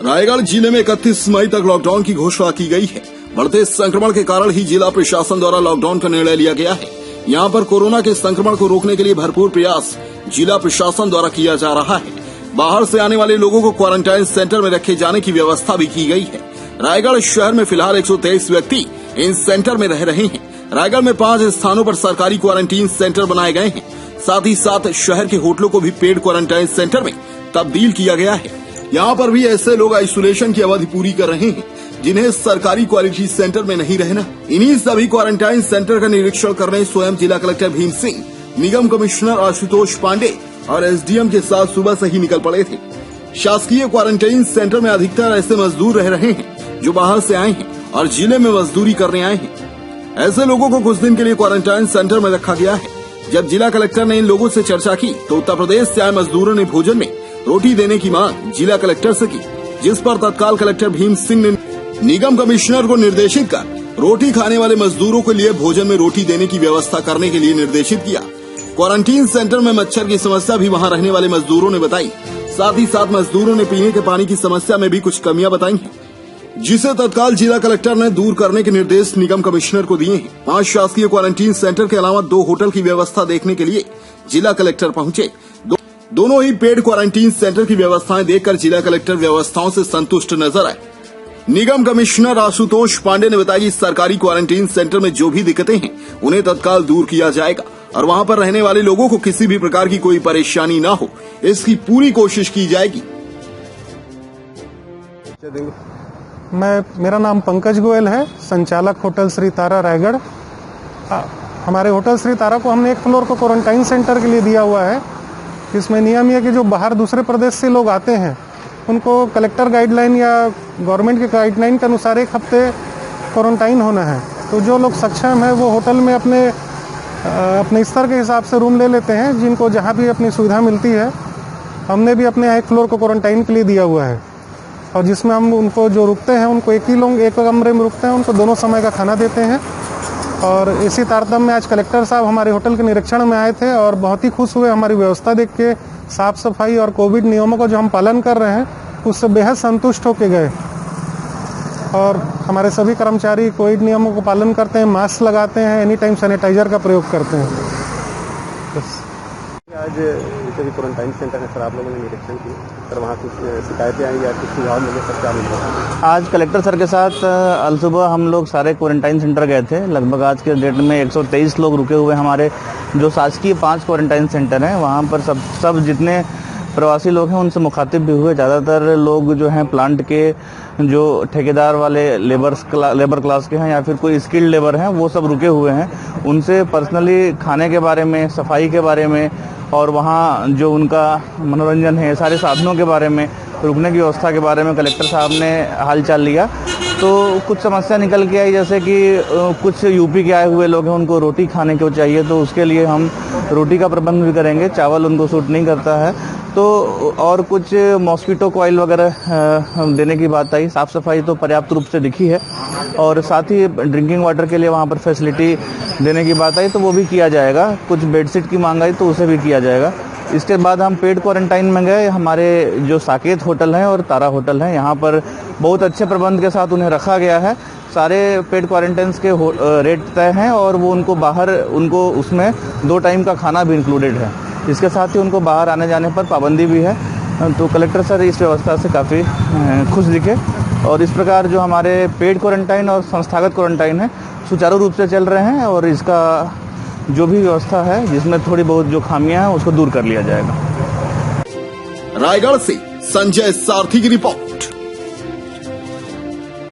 रायगढ़ जिले में 31 मई तक लॉकडाउन की घोषणा की गई है। बढ़ते संक्रमण के कारण ही जिला प्रशासन द्वारा लॉकडाउन का निर्णय लिया गया है। यहाँ पर कोरोना के संक्रमण को रोकने के लिए भरपूर प्रयास जिला प्रशासन द्वारा किया जा रहा है। बाहर से आने वाले लोगों को क्वारंटाइन सेंटर में रखे जाने की व्यवस्था भी की गई है। रायगढ़ शहर में फिलहाल 123 व्यक्ति इन सेंटर में रह रहे हैं। रायगढ़ में 5 स्थानों पर सरकारी क्वारंटीन सेंटर बनाए गए हैं। साथ ही साथ शहर के होटलों को भी पेड क्वारंटाइन सेंटर में तब्दील किया गया है। यहाँ पर भी ऐसे लोग आइसोलेशन की अवधि पूरी कर रहे हैं जिन्हें सरकारी क्वारंटीन सेंटर में नहीं रहना। इन्हीं सभी क्वारंटाइन सेंटर का निरीक्षण करने स्वयं जिला कलेक्टर भीम सिंह, निगम कमिश्नर आशुतोष पांडे और एसडीएम के साथ सुबह से ही निकल पड़े थे। शासकीय क्वारंटाइन सेंटर में अधिकतर ऐसे मजदूर रह रहे हैं जो बाहर से आए हैं और जिले में मजदूरी करने आए हैं। ऐसे लोगों को कुछ दिन के लिए क्वारंटाइन सेंटर में रखा गया है। जब जिला कलेक्टर ने इन लोगों से चर्चा की तो उत्तर प्रदेश से आए मजदूरों ने भोजन में रोटी देने की मांग जिला कलेक्टर से की, जिस पर तत्काल कलेक्टर भीम सिंह ने निगम कमिश्नर को निर्देशित कर रोटी खाने वाले मजदूरों के लिए भोजन में रोटी देने की व्यवस्था करने के लिए निर्देशित किया। क्वारंटीन सेंटर में मच्छर की समस्या भी वहां रहने वाले मजदूरों ने बताई। साथ ही साथ मजदूरों ने पीने के पानी की समस्या में भी कुछ कमियां बताई हैं, जिसे तत्काल जिला कलेक्टर ने दूर करने के निर्देश निगम कमिश्नर को दिए हैं। 5 शासकीय क्वारंटीन सेंटर के अलावा 2 होटल की व्यवस्था देखने के लिए जिला कलेक्टर पहुंचे। दोनों ही पेड क्वारंटीन सेंटर की व्यवस्थाएं देखकर जिला कलेक्टर व्यवस्थाओं से संतुष्ट नजर आए। निगम कमिश्नर आशुतोष पांडे ने बताया कि सरकारी क्वारंटीन सेंटर में जो भी दिक्कतें हैं उन्हें तत्काल दूर किया जाएगा और वहां पर रहने वाले लोगों को किसी भी प्रकार की कोई परेशानी न हो, इसकी पूरी कोशिश की जाएगी। मेरा नाम पंकज गोयल है, संचालक होटल श्री तारा रायगढ़। हमारे होटल श्री तारा को हमने 1 फ्लोर को क्वारंटाइन सेंटर के लिए दिया हुआ है। इसमें नियम यह कि जो बाहर दूसरे प्रदेश से लोग आते हैं उनको कलेक्टर गाइडलाइन या गवर्नमेंट के गाइडलाइन के अनुसार 1 हफ्ते क्वारंटाइन होना है। तो जो लोग सक्षम है वो होटल में अपने स्तर के हिसाब से रूम ले लेते हैं, जिनको जहाँ भी अपनी सुविधा मिलती है। हमने भी अपने 1 फ्लोर को क्वारंटाइन के लिए दिया हुआ है और जिसमें हम उनको जो रुकते हैं उनको एक कमरे में रुकते हैं, उनको दोनों समय का खाना देते हैं। और इसी तारतम्य में आज कलेक्टर साहब हमारे होटल के निरीक्षण में आए थे और बहुत ही खुश हुए हमारी व्यवस्था देख के। साफ सफाई और कोविड नियमों का जो हम पालन कर रहे हैं उससे बेहद संतुष्ट होके गए। और हमारे सभी कर्मचारी कोविड नियमों को पालन करते हैं, मास्क लगाते हैं, एनी टाइम सैनिटाइजर का प्रयोग करते हैं। आज जिसे भी क्वारंटाइन सेंटर है सर, आप लोगों ने निरीक्षण किया सर, वहाँ कुछ शिकायतें आई या कुछ सुझाव मिले सर, क्या मिला? आज कलेक्टर सर के साथ अल सुबह हम लोग सारे क्वारंटाइन सेंटर गए थे। लगभग आज के डेट में 123 लोग रुके हुए हमारे जो शासकीय 5 क्वारंटाइन सेंटर हैं। वहाँ पर सब जितने प्रवासी लोग हैं उनसे मुखातिब भी हुए। ज़्यादातर लोग जो हैं प्लांट के जो ठेकेदार वाले लेबर क्लास के हैं या फिर कोई स्किल्ड लेबर हैं वो सब रुके हुए हैं। उनसे पर्सनली खाने के बारे में, सफाई के बारे में और वहाँ जो उनका मनोरंजन है, सारे साधनों के बारे में, रुकने की व्यवस्था के बारे में कलेक्टर साहब ने हालचाल लिया। तो कुछ समस्या निकल के आई, जैसे कि कुछ यूपी के आए हुए लोग हैं उनको रोटी खाने को चाहिए, तो उसके लिए हम रोटी का प्रबंध भी करेंगे। चावल उनको सूट नहीं करता है तो, और कुछ मॉस्किटो कॉइल वगैरह देने की बात आई। साफ़ सफाई तो पर्याप्त रूप से दिखी है और साथ ही ड्रिंकिंग वाटर के लिए वहाँ पर फैसिलिटी देने की बात आई तो वो भी किया जाएगा। कुछ बेडशीट की मांग आई तो उसे भी किया जाएगा। इसके बाद हम पेड क्वारंटाइन में गए। हमारे जो साकेत होटल हैं और तारा होटल हैं, यहाँ पर बहुत अच्छे प्रबंध के साथ उन्हें रखा गया है। सारे पेड क्वारंटाइन के रेट तय हैं और वो उनको उसमें 2 टाइम का खाना भी इंक्लूडेड है। इसके साथ ही उनको बाहर आने जाने पर पाबंदी भी है। तो कलेक्टर सर इस व्यवस्था से काफ़ी खुश दिखे और इस प्रकार जो हमारे पेड क्वारंटाइन और संस्थागत क्वारंटाइन है सुचारू रूप से चल रहे हैं और इसका जो भी व्यवस्था है जिसमें थोड़ी बहुत जो खामियां हैं उसको दूर कर लिया जाएगा। रायगढ़ से संजय सारथी की रिपोर्ट।